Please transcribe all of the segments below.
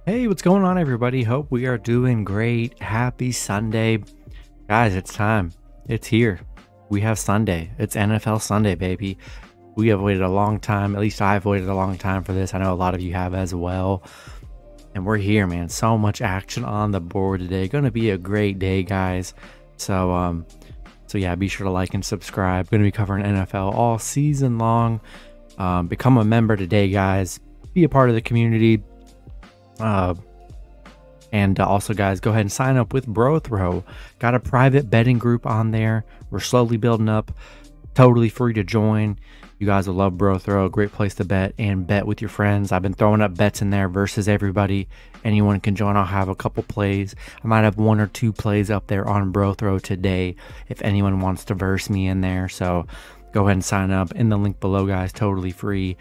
Hey, what's going on, everybody? Hope we are doing great. Happy Sunday. Guys, it's time. It's here. We have Sunday. It's NFL Sunday, baby. We have waited a long time. At least I've waited a long time for this. I know a lot of you have as well. And we're here, man. So much action on the board today. Going to be a great day, guys. So yeah, be sure to like and subscribe. Going to be covering NFL all season long. Become a member today, guys. Be a part of the community. And also, guys, go ahead and sign up with BroThrow. Got a private betting group on there. We're slowly building up. Totally free to join. You guys will love BroThrow. Great place to bet and bet with your friends. I've been throwing up bets in there versus everybody. Anyone can join. I'll have a couple plays. I might have 1 or 2 plays up there on BroThrow today if anyone wants to verse me in there. So go ahead and sign up in the link below, guys. Totally free.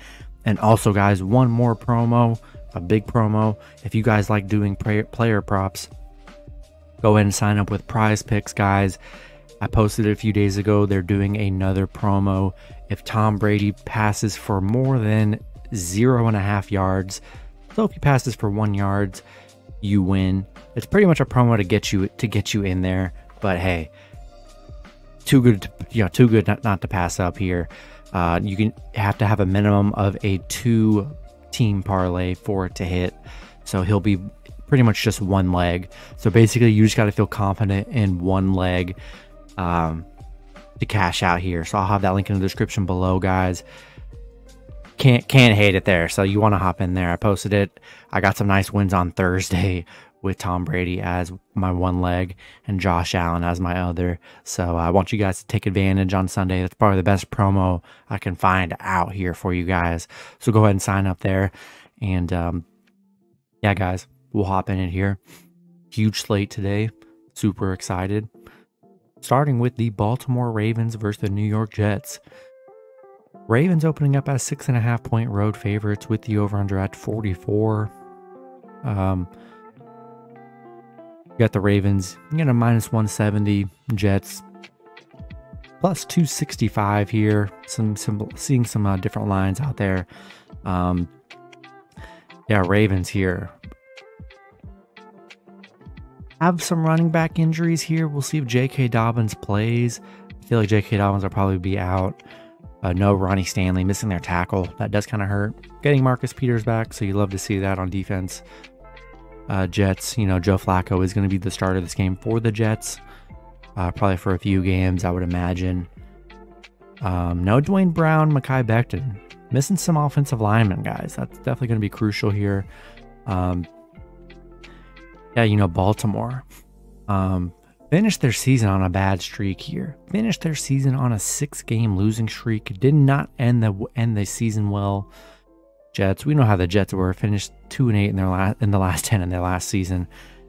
And also, guys, one more promo. A big promo. If you guys like doing player props, go ahead and sign up with Prize Picks, guys. I posted it a few days ago. They're doing another promo. If Tom Brady passes for more than 0.5 yards, so if he passes for 1 yard, you win. It's pretty much a promo to get you in there. But hey, too good not to pass up here. You have to have a minimum of a 2-team parlay for it to hit, so he'll be pretty much just one leg. So basically you just got to feel confident in one leg to cash out here. So I'll have that link in the description below, guys. Can't hate it there. So you want to hop in there. I posted it. I got some nice wins on Thursday with Tom Brady as my one leg and Josh Allen as my other. So I want you guys to take advantage on Sunday. That's probably the best promo I can find out here for you guys. So go ahead and sign up there. And yeah, guys, we'll hop in it here. Huge slate today. Super excited. Starting with the Baltimore Ravens versus the New York Jets. Ravens opening up as 6.5-point road favorites with the over-under at 44. Got the Ravens, minus 170, Jets plus 265 here. Seeing some different lines out there. Yeah, Ravens here have some running back injuries here. We'll see if J.K. Dobbins plays. I feel like J.K. Dobbins will probably be out. No Ronnie Stanley, missing their tackle. That does kind of hurt. Getting Marcus Peters back, so you love to see that on defense. Jets, Joe Flacco is going to be the starter of this game for the Jets. Probably for a few games, I would imagine. No Dwayne Brown, Mekhi Becton. Missing some offensive linemen, guys. That's definitely going to be crucial here. Yeah, Baltimore. Finished their season on a bad streak here. Finished their season on a 6-game losing streak. Did not end the season well. Jets, we know how the Jets were. Finished 2-8 in the last 10 in their last season.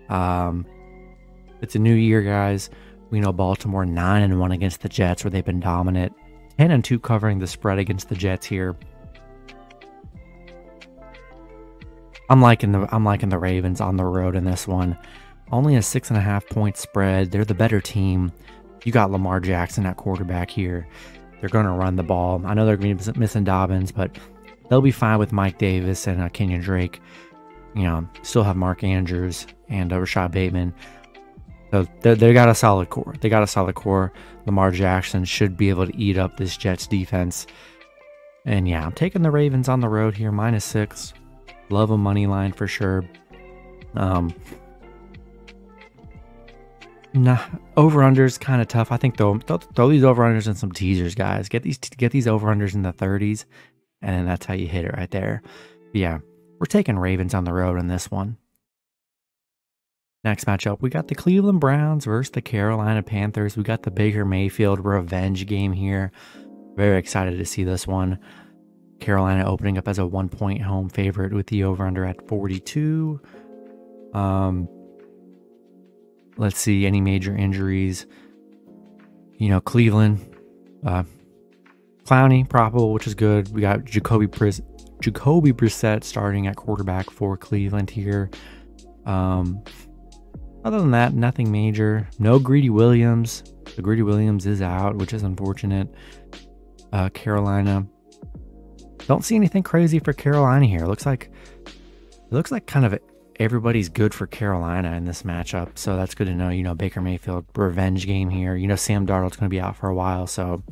It's a new year, guys. We know Baltimore 9-1 against the Jets, where they've been dominant. 10-2 covering the spread against the Jets here. I'm liking the Ravens on the road in this one. Only a 6.5-point spread. They're the better team. You got Lamar Jackson at quarterback here. They're going to run the ball. I know they're going to be missing Dobbins, but they'll be fine with Mike Davis and Kenyon Drake. Still have Mark Andrews and Rashad Bateman. So they got a solid core. Lamar Jackson should be able to eat up this Jets defense. And yeah, I'm taking the Ravens on the road here, -6. Love a money line for sure. Over-unders kind of tough. I think throw these over-unders in some teasers, guys. Get these over-unders in the 30s. And that's how you hit it right there. But yeah, we're taking Ravens on the road in this one. Next matchup, we got the Cleveland Browns versus the Carolina Panthers. We got the Baker Mayfield revenge game here. Very excited to see this one. Carolina opening up as a 1-point home favorite with the over-under at 42. Let's see, any major injuries. Cleveland, Clowney, probable, which is good. We got Jacoby Brissett starting at quarterback for Cleveland here. Other than that, nothing major. No Greedy Williams. The Greedy Williams is out, which is unfortunate. Carolina. Don't see anything crazy for Carolina here. It looks like kind of everybody's good for Carolina in this matchup, so that's good to know. You know, Baker Mayfield, revenge game here. You know, Sam Darnold's going to be out for a while, so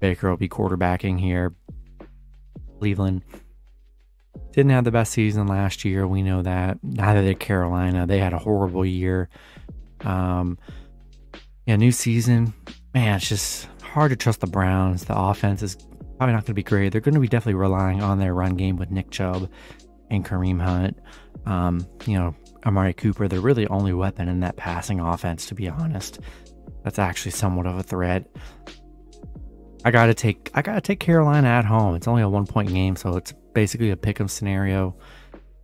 Baker will be quarterbacking here. Cleveland didn't have the best season last year. We know that. Neither did Carolina. They had a horrible year. Yeah, new season. Man, it's just hard to trust the Browns. The offense is probably not going to be great. They're going to be definitely relying on their run game with Nick Chubb and Kareem Hunt. You know, Amari Cooper, they're really only weapon in that passing offense, to be honest. That's actually somewhat of a threat. I gotta take Carolina at home. It's only a 1-point game, so it's basically a pick'em scenario.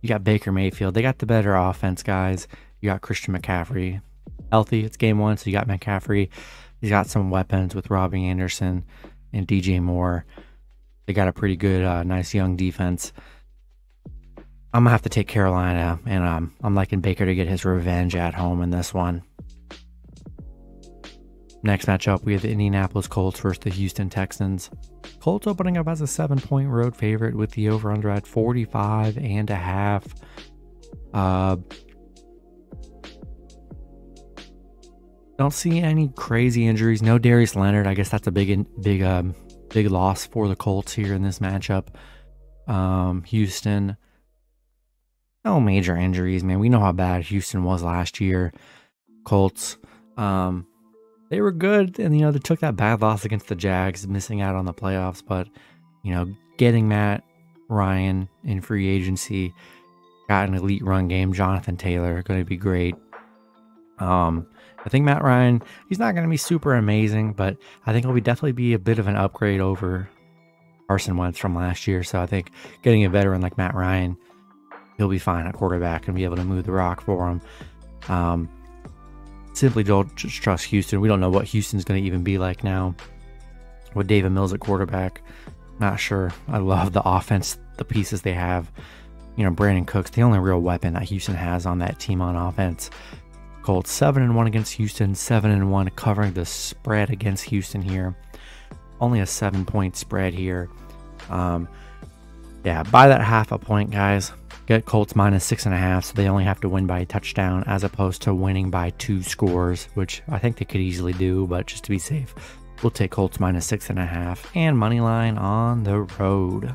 You got Baker Mayfield. They got the better offense, guys. You got Christian McCaffrey healthy. It's game 1, so you got McCaffrey. He's got some weapons with Robbie Anderson and DJ Moore. They got a pretty good, nice young defense. I'm gonna have to take Carolina, and I'm liking Baker to get his revenge at home in this one. Next matchup, we have the Indianapolis Colts versus the Houston Texans. Colts opening up as a 7-point road favorite with the over-under at 45.5. Don't see any crazy injuries. No Darius Leonard. I guess that's a big loss for the Colts here in this matchup. Houston, no major injuries, man. We know how bad Houston was last year. Colts, they were good, and, you know, they took that bad loss against the Jags, missing out on the playoffs, but, you know, getting Matt Ryan in free agency, got an elite run game. Jonathan Taylor, going to be great. I think Matt Ryan, he's not going to be super amazing, but I think he'll definitely be a bit of an upgrade over Carson Wentz from last year. So I think getting a veteran like Matt Ryan, he'll be fine at quarterback and be able to move the rock for him. Simply don't just trust Houston. We don't know what Houston's going to even be like now with David Mills at quarterback. Not sure. I love the offense, the pieces they have. You know, Brandon Cooks, the only real weapon that Houston has on that team on offense. Colts 7-1 against Houston, 7-1 covering the spread against Houston here. Only a 7-point spread here. Yeah, buy that half a point, guys. Get Colts minus 6.5, so they only have to win by a touchdown as opposed to winning by 2 scores, which I think they could easily do, but just to be safe, we'll take Colts minus 6.5 and money line on the road.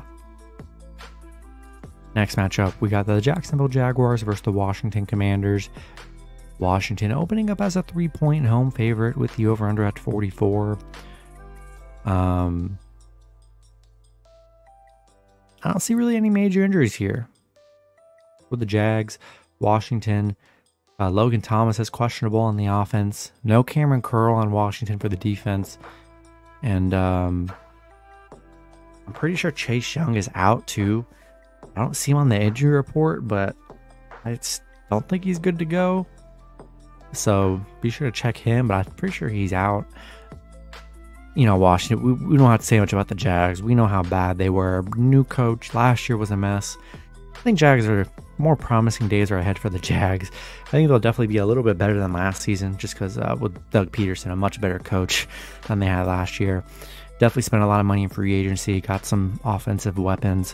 Next matchup, we got the Jacksonville Jaguars versus the Washington Commanders. Washington opening up as a 3-point home favorite with the over-under at 44. I don't see really any major injuries here with the Jags. Washington, Logan Thomas is questionable on the offense. No Cameron Curl on Washington for the defense. And I'm pretty sure Chase Young is out too. I don't see him on the injury report, but I don't think he's good to go. So be sure to check him, but I'm pretty sure he's out. You know, Washington, we don't have to say much about the Jags. We know how bad they were. New coach last year was a mess. I think Jags are more promising days are ahead for the Jags. I think they'll definitely be a little bit better than last season just because with Doug Peterson, a much better coach than they had last year. Definitely spent a lot of money in free agency, got some offensive weapons,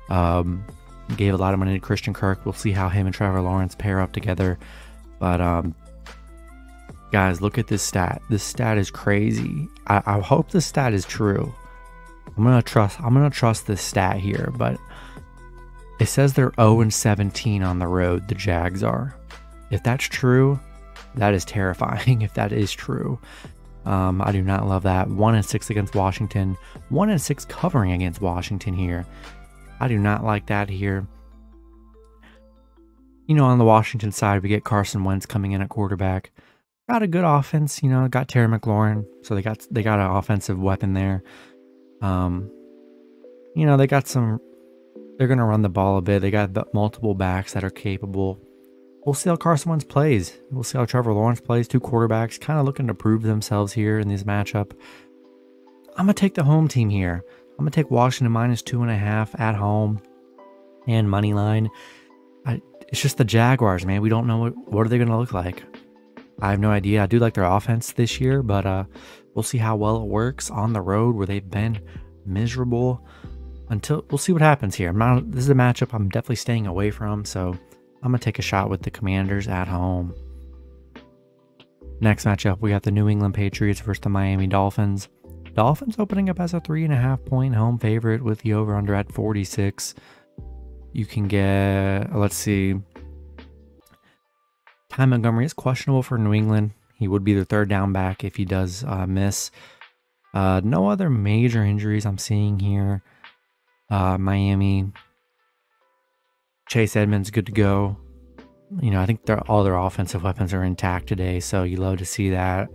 gave a lot of money to Christian Kirk. We'll see how him and Trevor Lawrence pair up together. But guys, look at this stat. This stat is crazy. I hope this stat is true. I'm gonna trust this stat here, but it says they're 0-17 on the road, the Jags are. If that's true, that is terrifying. If that is true, I do not love that. 1-6 against Washington, 1-6 covering against Washington here. I do not like that here. You know, on the Washington side, we get Carson Wentz coming in at quarterback. Got a good offense, you know, got Terry McLaurin, so they got an offensive weapon there. You know, they're going to run the ball a bit. They got multiple backs that are capable. We'll see how Carson Wentz plays. We'll see how Trevor Lawrence plays. 2 quarterbacks kind of looking to prove themselves here in this matchup. I'm going to take the home team here. I'm going to take Washington minus 2.5 at home and money line. It's just the Jaguars, man. We don't know what are they going to look like. I have no idea. I do like their offense this year, but we'll see how well it works on the road where they've been miserable. We'll see what happens here. This is a matchup I'm definitely staying away from, so I'm going to take a shot with the Commanders at home. Next matchup, we got the New England Patriots versus the Miami Dolphins. Dolphins opening up as a 3.5 point home favorite with the over-under at 46. You can get, let's see, Ty Montgomery is questionable for New England. He would be the third down back if he does miss. No other major injuries I'm seeing here. Miami, Chase Edmonds good to go. I think all their offensive weapons are intact today, so you love to see that.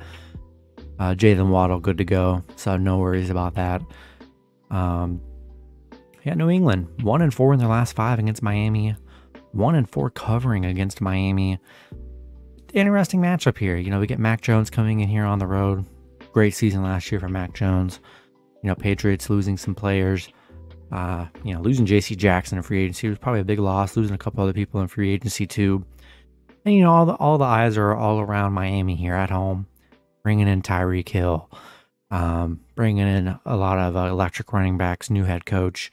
Jalen Waddle good to go, so no worries about that. New England 1-4 in their last 5 against Miami, 1-4 covering against Miami. Interesting matchup here. We get Mac Jones coming in here on the road. Great season last year for Mac Jones. Patriots losing some players. Losing J.C. Jackson in free agency was probably a big loss. Losing a couple other people in free agency too. And all the eyes are all around Miami here at home, bringing in Tyreek Hill, bringing in a lot of electric running backs, new head coach,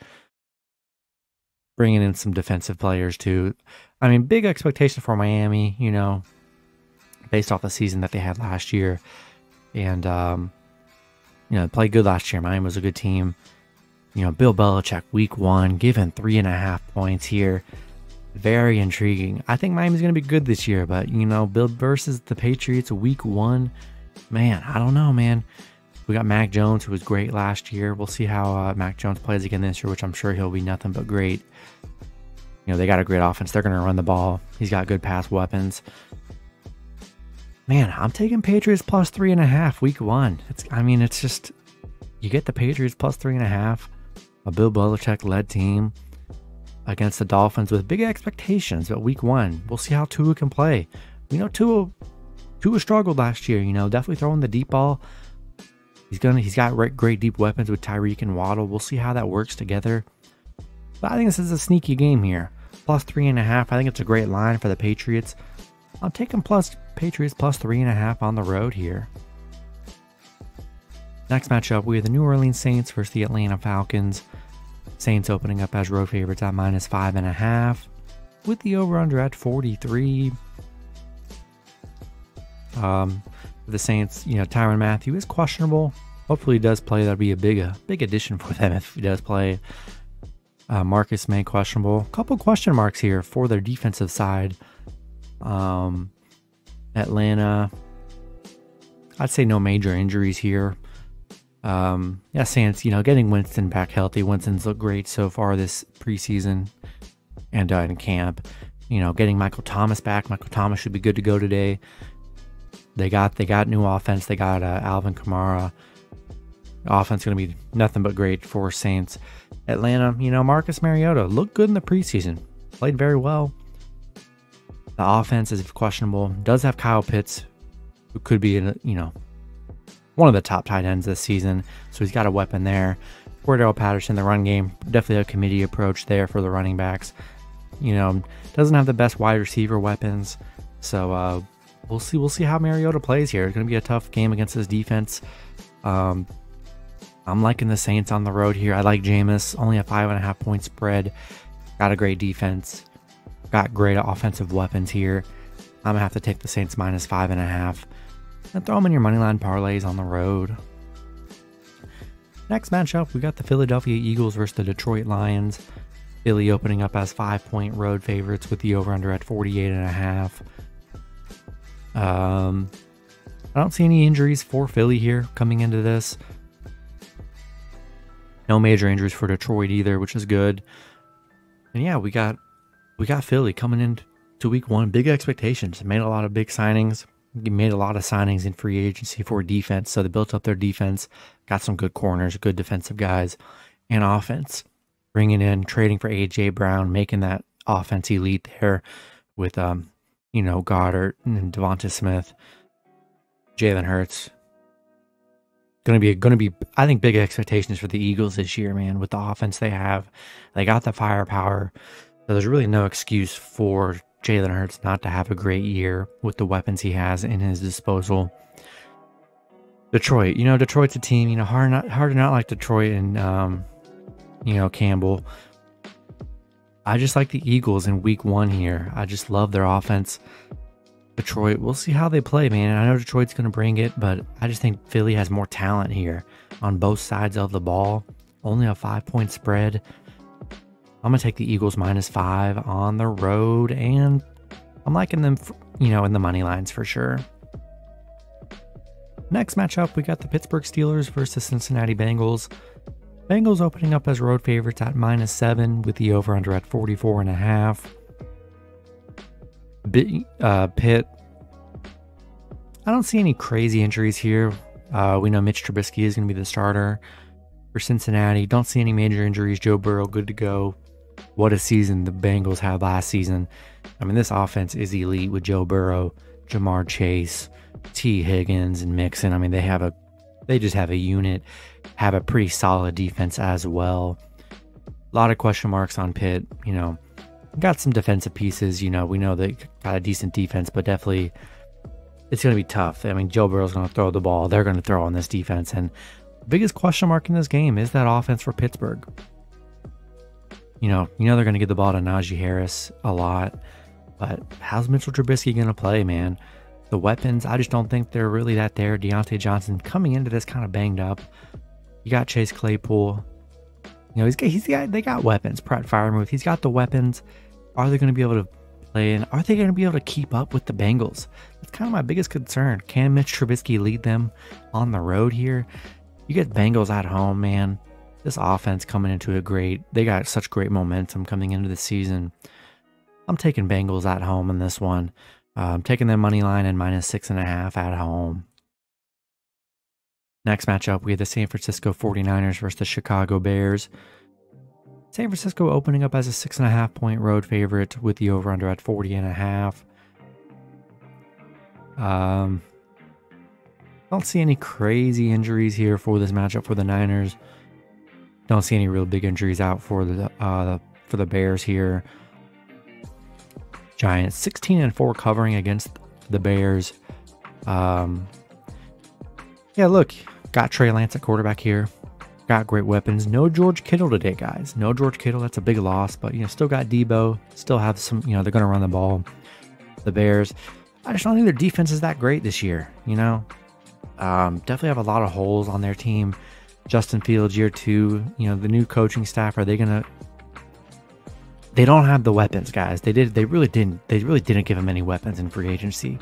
bringing in some defensive players too. I mean, big expectation for Miami. Based off the season that they had last year, and played good last year. Miami was a good team. Bill Belichick, week 1, given 3.5 points here. Very intriguing. I think Miami's going to be good this year, but, Bill versus the Patriots, week 1, man, I don't know, man. We got Mac Jones, who was great last year. We'll see how Mac Jones plays again this year, which I'm sure he'll be nothing but great. They got a great offense. They're going to run the ball. He's got good pass weapons. Man, I'm taking Patriots plus 3.5 week 1. It's just, you get the Patriots plus 3.5. A Bill Belichick-led team against the Dolphins with big expectations. But week 1, we'll see how Tua can play. Tua struggled last year. Definitely throwing the deep ball. He's got great deep weapons with Tyreek and Waddle. We'll see how that works together. But I think this is a sneaky game here. Plus 3.5. I think it's a great line for the Patriots. I'm taking Patriots plus 3.5 on the road here. Next matchup, we have the New Orleans Saints versus the Atlanta Falcons. Saints opening up as road favorites at -5.5 with the over-under at 43. The Saints, Tyrann Mathieu is questionable. Hopefully he does play. That'd be a big addition for them if he does play. Marcus May questionable. A couple question marks here for their defensive side. Atlanta, I'd say no major injuries here. Saints, getting Winston back healthy. Winston's looked great so far this preseason and in camp. Getting Michael Thomas back. Michael Thomas should be good to go today. They got new offense. They got Alvin Kamara. Offense going to be nothing but great for Saints. Atlanta, Marcus Mariota looked good in the preseason. Played very well. The offense is questionable. Does have Kyle Pitts, who could be one of the top tight ends this season. So he's got a weapon there. Cordell Patterson, the run game, definitely a committee approach there for the running backs. Doesn't have the best wide receiver weapons. So we'll see how Mariota plays here. It's going to be a tough game against his defense. I'm liking the Saints on the road here. I like Jameis, only a 5.5 point spread. Got a great defense. Got great offensive weapons here. I'm going to have to take the Saints -5.5. And throw them in your moneyline parlays on the road. Next matchup, we got the Philadelphia Eagles versus the Detroit Lions. Philly opening up as 5-point road favorites with the over-under at 48.5. I don't see any injuries for Philly here coming into this. No major injuries for Detroit either, which is good. And yeah, we got Philly coming into week 1. Big expectations. Made a lot of big signings. Made a lot of signings in free agency for defense. So they built up their defense. Got some good corners, good defensive guys, and offense. Bringing in, trading for A.J. Brown, making that offense elite there with, Goddard and Devonta Smith, Jalen Hurts. Going to be, I think, big expectations for the Eagles this year, man, with the offense they have. They got the firepower. So there's really no excuse for Jalen Hurts not to have a great year with the weapons he has in his disposal. Detroit, Detroit's a team, hard to not like Detroit and, Campbell. I just like the Eagles in week 1 here. I just love their offense. Detroit, we'll see how they play, man. I know Detroit's going to bring it, but I just think Philly has more talent here on both sides of the ball. Only a 5-point spread. I'm going to take the Eagles -5 on the road, and I'm liking them, in the money lines for sure. Next matchup, we got the Pittsburgh Steelers versus Cincinnati Bengals. Bengals opening up as road favorites at -7 with the over-under at 44.5. Pitt, I don't see any crazy injuries here. We know Mitch Trubisky is going to be the starter for Cincinnati. Don't see any major injuries. Joe Burrow good to go. What a season the Bengals had last season. I mean, this offense is elite with Joe Burrow, Jamar Chase, T. Higgins, and Mixon. I mean, they just have a unit, have a pretty solid defense as well. A lot of question marks on Pitt. Got some defensive pieces. We know they got a decent defense, but definitely it's going to be tough. I mean, Joe Burrow's going to throw the ball. They're going to throw on this defense. And the biggest question mark in this game is that offense for Pittsburgh. They're going to get the ball to Najee Harris a lot. But how's Mitchell Trubisky going to play, man? The weapons, I just don't think they're really that there. Deontay Johnson coming into this kind of banged up. You got Chase Claypool. They got weapons. Pratt Freiermuth, he's got the weapons. Are they going to be able to play? And are they going to be able to keep up with the Bengals? That's kind of my biggest concern. Can Mitch Trubisky lead them on the road here? You get Bengals at home, man. This offense coming into they got such great momentum coming into the season. I'm taking Bengals at home in this one. I'm taking their money line and -6.5 at home. Next matchup, we have the San Francisco 49ers versus the Chicago Bears. San Francisco opening up as a 6.5-point road favorite with the over-under at 40.5. Don't see any crazy injuries here for this matchup for the Niners. Don't see any real big injuries out for the Bears here. Giants 16-4 covering against the Bears. Yeah, look, got Trey Lance at quarterback here. Got great weapons. No George Kittle today, guys. No George Kittle. That's a big loss, but still got Debo. Still have some. They're going to run the ball. The Bears. I just don't think their defense is that great this year. Definitely have a lot of holes on their team. Justin Fields year 2. The new coaching staff. Are they going to? They don't have the weapons, guys. They really didn't give him any weapons in free agency.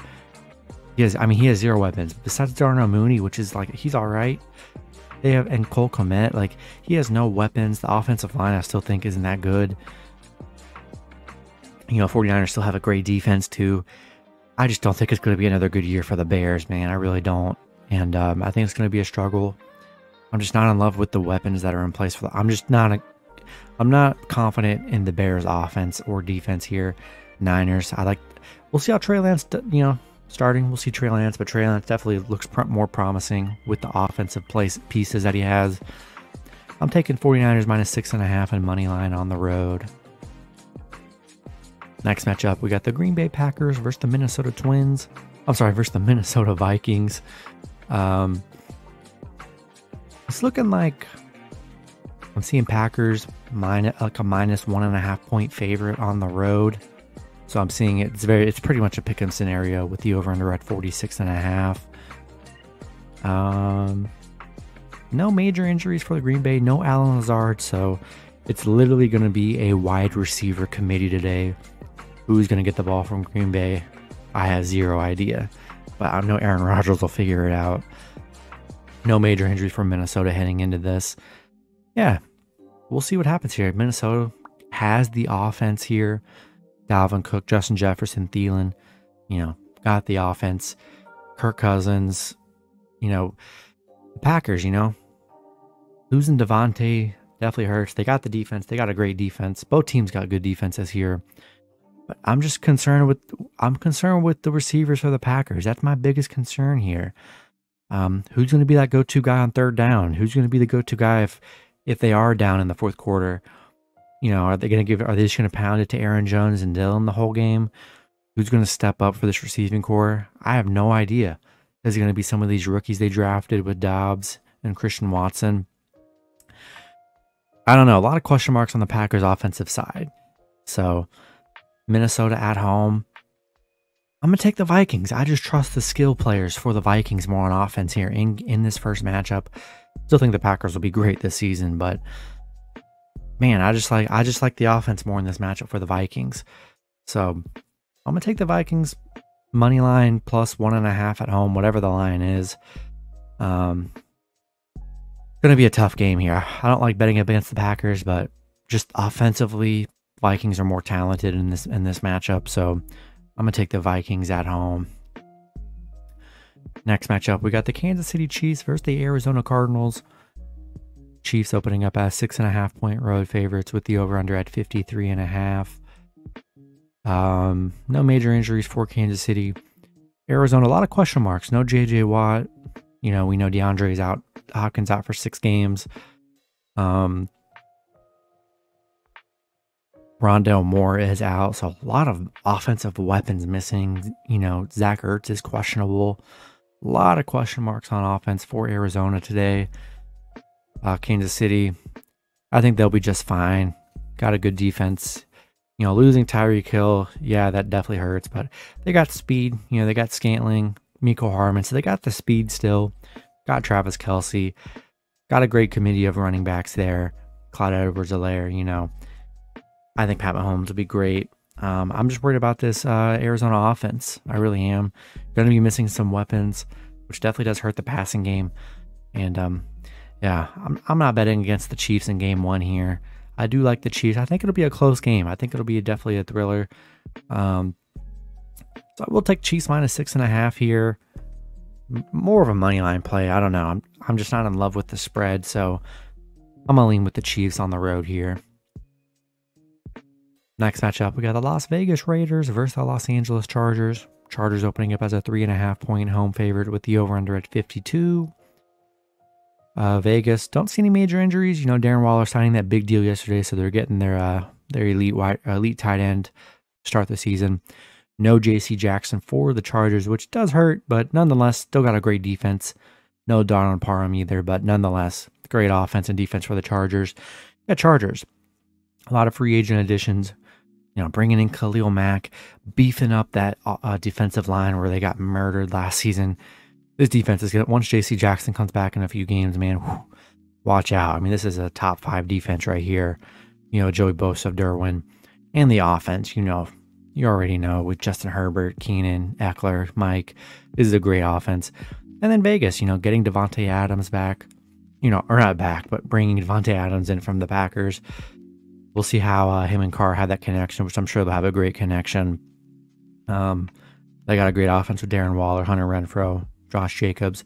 He has 0 weapons besides Darnell Mooney, which is he's all right. They have and Cole Kmet, he has no weapons. The offensive line I still think isn't that good. 49ers still have a great defense too. I just don't think it's going to be another good year for the Bears, man. I really don't, and I think it's going to be a struggle. I'm just not in love with the weapons that are in place for. I'm not confident in the Bears offense or defense here. Niners, we'll see how Trey Lance, starting. We'll see Trey Lance, but Trey Lance definitely looks more promising with the offensive pieces that he has. I'm taking 49ers -6.5 and money line on the road. Next matchup, we got the Green Bay Packers versus the Minnesota Twins. Versus the Minnesota Vikings. It's looking like I'm seeing Packers a -1.5-point favorite on the road. So I'm seeing it's pretty much a pick'em scenario with the over-under at 46.5. No major injuries for the Green Bay, no Allen Lazard, so it's literally going to be a wide receiver committee today. Who's going to get the ball from Green Bay? I have zero idea, but I know Aaron Rodgers will figure it out. No major injuries for Minnesota heading into this. Yeah, we'll see what happens here. Minnesota has the offense here. Dalvin Cook, Justin Jefferson, Thielen, got the offense. Kirk Cousins, the Packers, losing Devontae definitely hurts. They got the defense. They got a great defense. Both teams got good defenses here. But I'm concerned with the receivers for the Packers. That's my biggest concern here. Who's going to be that go-to guy on third down? Who's going to be the go-to guy if they are down in the fourth quarter? Are they just going to pound it to Aaron Jones and Dillon the whole game? Who's going to step up for this receiving core? I have no idea. Is it going to be some of these rookies they drafted with Dobbs and Christian Watson? I don't know. A lot of question marks on the Packers offensive side. So Minnesota at home. I'm going to take the Vikings. I just trust the skill players for the Vikings more on offense here in this first matchup. Still think the Packers will be great this season, but man, I just like the offense more in this matchup for the Vikings. So I'm going to take the Vikings money line plus 1.5 at home, whatever the line is. Going to be a tough game here. I don't like betting against the Packers, but just offensively, Vikings are more talented in this matchup, so I'm going to take the Vikings at home. Next matchup, we got the Kansas City Chiefs versus the Arizona Cardinals. Chiefs opening up as 6.5-point road favorites with the over-under at 53.5. No major injuries for Kansas City. Arizona, a lot of question marks. No J.J. Watt. We know DeAndre's out. Hopkins out for 6 games. Rondale Moore is out, so a lot of offensive weapons missing. Zach Ertz is questionable. A lot of question marks on offense for Arizona today. Kansas City, I think they'll be just fine. Got a good defense. Losing Tyreek Hill, yeah, that definitely hurts, but they got speed. They got Scantling, Mecole Hardman, so they got the speed still. Got Travis Kelce. Got a great committee of running backs there. Clyde Edwards-Helaire, I think Pat Mahomes will be great. I'm just worried about this Arizona offense. I really am. Going to be missing some weapons, which definitely does hurt the passing game. And yeah, I'm not betting against the Chiefs in game 1 here. I do like the Chiefs. I think it'll be a close game. I think it'll be definitely a thriller. So I will take Chiefs minus 6.5 here. More of a money line play. I don't know. I'm just not in love with the spread, so I'm gonna lean with the Chiefs on the road here. Next matchup, we got the Las Vegas Raiders versus the Los Angeles Chargers. Chargers opening up as a 3.5-point home favorite with the over-under at 52. Vegas, don't see any major injuries. Darren Waller signing that big deal yesterday, so they're getting their elite tight end to start the season. No J.C. Jackson for the Chargers, which does hurt, but nonetheless, still got a great defense. No Darnell Parham either, but nonetheless, great offense and defense for the Chargers. Yeah, Chargers, a lot of free agent additions. Bringing in Khalil Mack, beefing up that defensive line where they got murdered last season. This defense is good. Once J.C. Jackson comes back in a few games, man, watch out. I mean, this is a top 5 defense right here. Joey Bosa, Derwin, and the offense, you already know with Justin Herbert, Keenan, Eckler, Mike. This is a great offense. And then Vegas, getting Devontae Adams back, or not back, but bringing Devontae Adams in from the Packers. We'll see how him and Carr have that connection, which I'm sure they'll have a great connection. They got a great offense with Darren Waller, Hunter Renfrow, Josh Jacobs.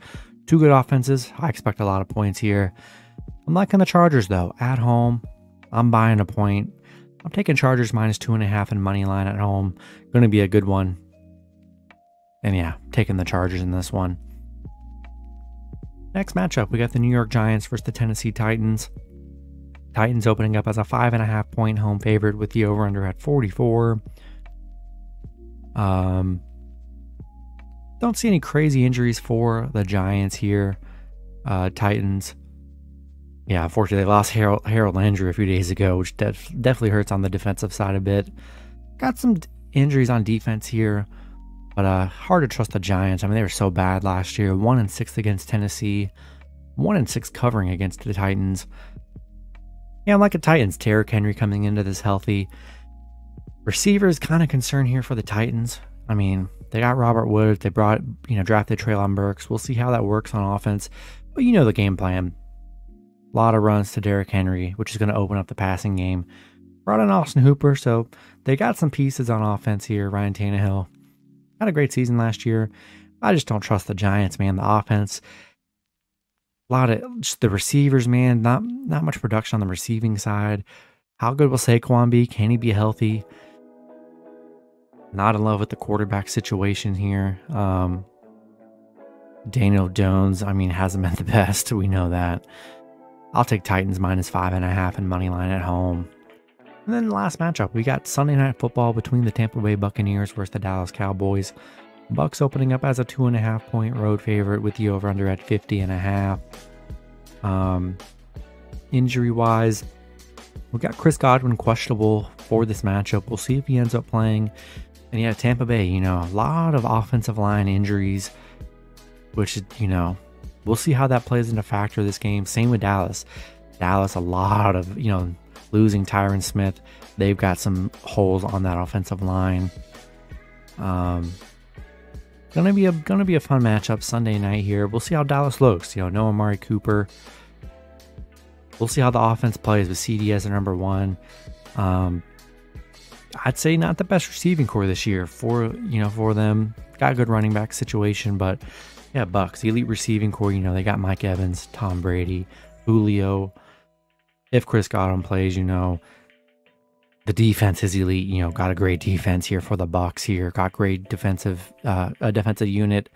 2 good offenses. I expect a lot of points here. I'm liking the Chargers, though. At home, I'm buying a point. I'm taking Chargers minus 2.5 in money line at home. Going to be a good one. And yeah, taking the Chargers in this one. Next matchup, we got the New York Giants versus the Tennessee Titans. Titans opening up as a 5.5-point home favorite with the over-under at 44. Don't see any crazy injuries for the Giants here. Titans, yeah, unfortunately they lost Harold Landry a few days ago, which definitely hurts on the defensive side a bit. Got some injuries on defense here, but hard to trust the Giants. I mean, they were so bad last year. 1-6 against Tennessee, 1-6 covering against the Titans. Yeah, I'm like the Titans. Derrick Henry coming into this healthy. Receivers kind of concerned here for the Titans. I mean, they got Robert Woods. They drafted Treylon Burks. We'll see how that works on offense. But the game plan. A lot of runs to Derrick Henry, which is going to open up the passing game. Brought in Austin Hooper, so they got some pieces on offense here. Ryan Tannehill had a great season last year. I just don't trust the Giants, man. The offense, a lot of just the receivers, man. Not much production on the receiving side. How good will Saquon be? Can he be healthy? Not in love with the quarterback situation here. Daniel Jones, I mean, hasn't been the best. We know that. I'll take Titans minus 5.5 in money line at home. And then the last matchup, we got Sunday Night Football between the Tampa Bay Buccaneers versus the Dallas Cowboys. Bucs opening up as a 2.5-point road favorite with the over-under at 50.5. Injury-wise, we got Chris Godwin questionable for this matchup. We'll see if he ends up playing. And yeah, Tampa Bay, you know, a lot of offensive line injuries, which, you know, we'll see how that plays into factor this game. Same with Dallas. Dallas, a lot of, you know, losing Tyron Smith. They've got some holes on that offensive line. Gonna be a fun matchup Sunday night here. We'll see how Dallas looks. You know, no Amari Cooper. We'll see how the offense plays with CD as a number one. I'd say not the best receiving core this year for them. Got a good running back situation, but yeah, Bucs, the elite receiving core. You know, they got Mike Evans, Tom Brady, Julio. If Chris Godwin plays, you know, the defense is elite. You know, got a great defense here for the Bucs. Here, got great defensive unit.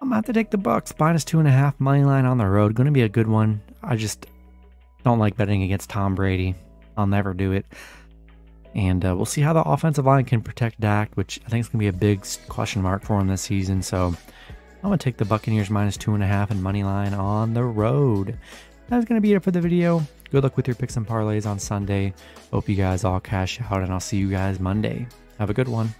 I'm about to take the Bucs -2.5 money line on the road. Going to be a good one. I just don't like betting against Tom Brady. I'll never do it. And we'll see how the offensive line can protect Dak, which I think is going to be a big question mark for him this season. So I'm going to take the Buccaneers -2.5 and money line on the road. That's going to be it for the video. Good luck with your picks and parlays on Sunday. Hope you guys all cash out, and I'll see you guys Monday. Have a good one.